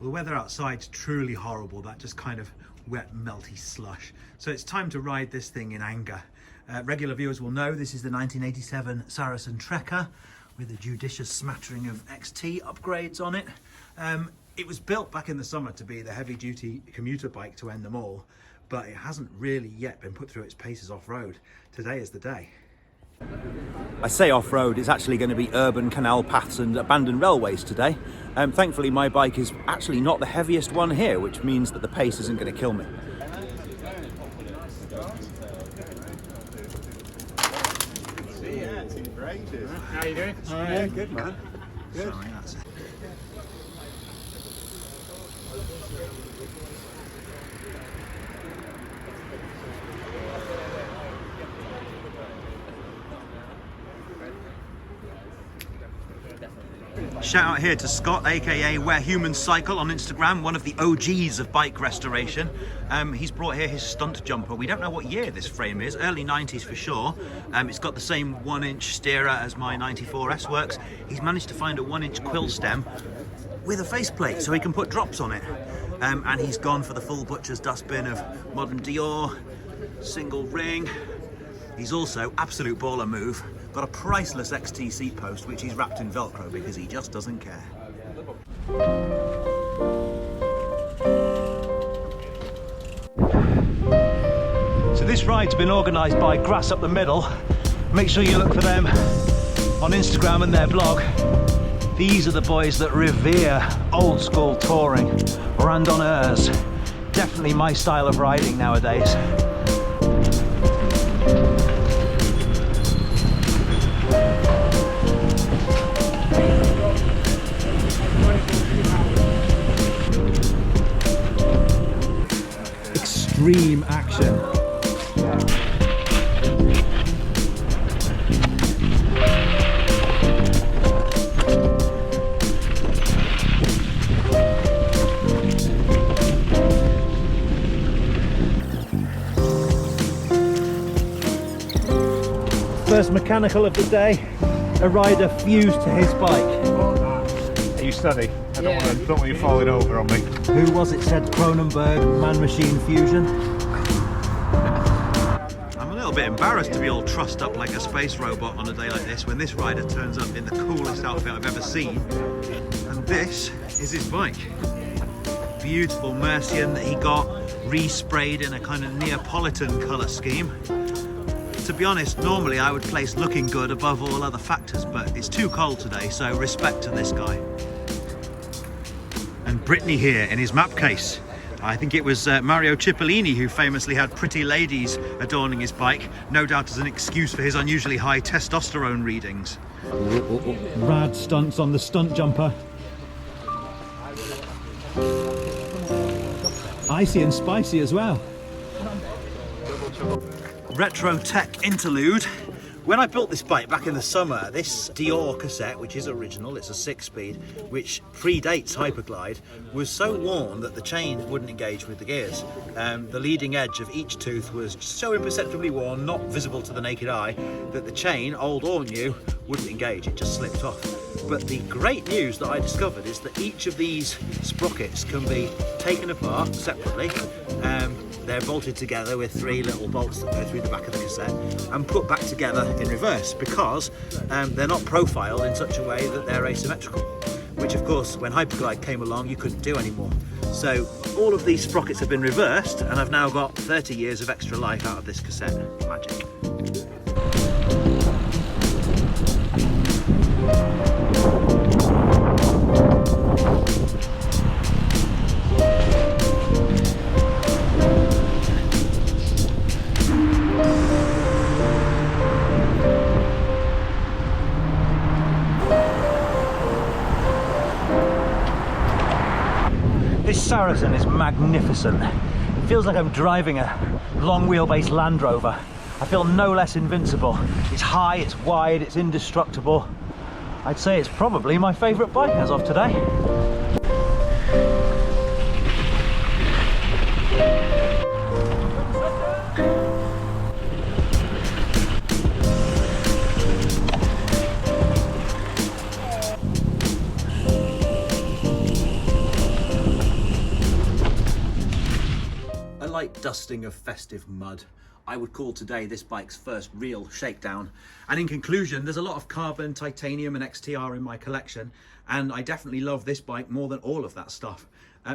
Well, the weather outside's truly horrible, that just kind of wet, melty slush. So it's time to ride this thing in anger. Regular viewers will know this is the 1987 Saracen Trekker with a judicious smattering of XT upgrades on it. It was built back in the summer to be the heavy-duty commuter bike to end them all, but it hasn't really yet been put through its paces off-road. Today is the day. I say off-road, it's actually going to be urban canal paths and abandoned railways today. Thankfully my bike is actually not the heaviest one here, which means that the pace isn't going to kill me. How are you doing? All right. Yeah, good man. Good. Sorry, that's it. Shout out here to Scott, aka Where Humans Cycle on Instagram, one of the OGs of bike restoration. He's brought here his stunt jumper. We don't know what year this frame is, early 90s for sure. It's got the same 1-inch steerer as my 94 S-Works. He's managed to find a 1-inch quill stem with a faceplate so he can put drops on it. And he's gone for the full butcher's dustbin of modern Dior, single ring. He's also, absolute baller move, got a priceless XT seat post which he's wrapped in Velcro because he just doesn't care. So this ride's been organised by Grass Up the Middle. Make sure you look for them on Instagram and their blog. These are the boys that revere old school touring, randonneurs. Definitely my style of riding nowadays. Extreme action. First mechanical of the day, a rider fused to his bike. Are you steady? I don't want you falling over on me. Who was it said Cronenberg man-machine fusion? I'm a little bit embarrassed to be all trussed up like a space robot on a day like this when this rider turns up in the coolest outfit I've ever seen. And this is his bike. Beautiful Mercian that he got resprayed in a kind of Neapolitan colour scheme. To be honest, normally I would place looking good above all other factors, but it's too cold today, so respect to this guy. And Brittany here in his map case. I think it was Mario Cipollini who famously had pretty ladies adorning his bike, no doubt as an excuse for his unusually high testosterone readings. Rad stunts on the stunt jumper. Icy and spicy as well. Retro tech interlude. When I built this bike back in the summer, this Dior cassette, which is original, it's a 6-speed, which predates Hyperglide, was so worn that the chain wouldn't engage with the gears. The leading edge of each tooth was so imperceptibly worn, not visible to the naked eye, that the chain, old or new, wouldn't engage, it just slipped off. But the great news that I discovered is that each of these sprockets can be taken apart separately. They're bolted together with 3 little bolts that go through the back of the cassette and put back together in reverse because they're not profiled in such a way that they're asymmetrical, which of course when Hyperglide came along you couldn't do anymore. So all of these sprockets have been reversed and I've now got 30 years of extra life out of this cassette. Magic. This Saracen is magnificent. It feels like I'm driving a long wheelbase Land Rover. I feel no less invincible. It's high, it's wide, it's indestructible. I'd say it's probably my favourite bike as of today. dusting of festive mud. I would call today this bike's first real shakedown. And in conclusion, there's a lot of carbon, titanium and XTR in my collection, and I definitely love this bike more than all of that stuff.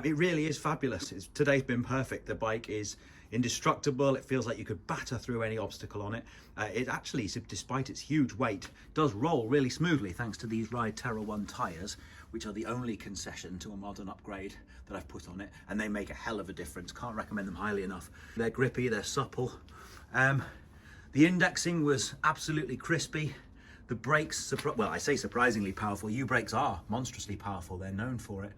It really is fabulous. Today's been perfect. The bike is indestructible. It feels like you could batter through any obstacle on it. It actually, despite its huge weight, does roll really smoothly thanks to these Ride Terra 1 tyres, which are the only concession to a modern upgrade that I've put on it, and they make a hell of a difference. Can't recommend them highly enough. They're grippy, they're supple. The indexing was absolutely crispy. The brakes, well, I say surprisingly powerful. U brakes are monstrously powerful. They're known for it.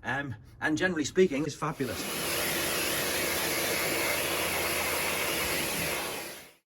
And generally speaking, it's fabulous.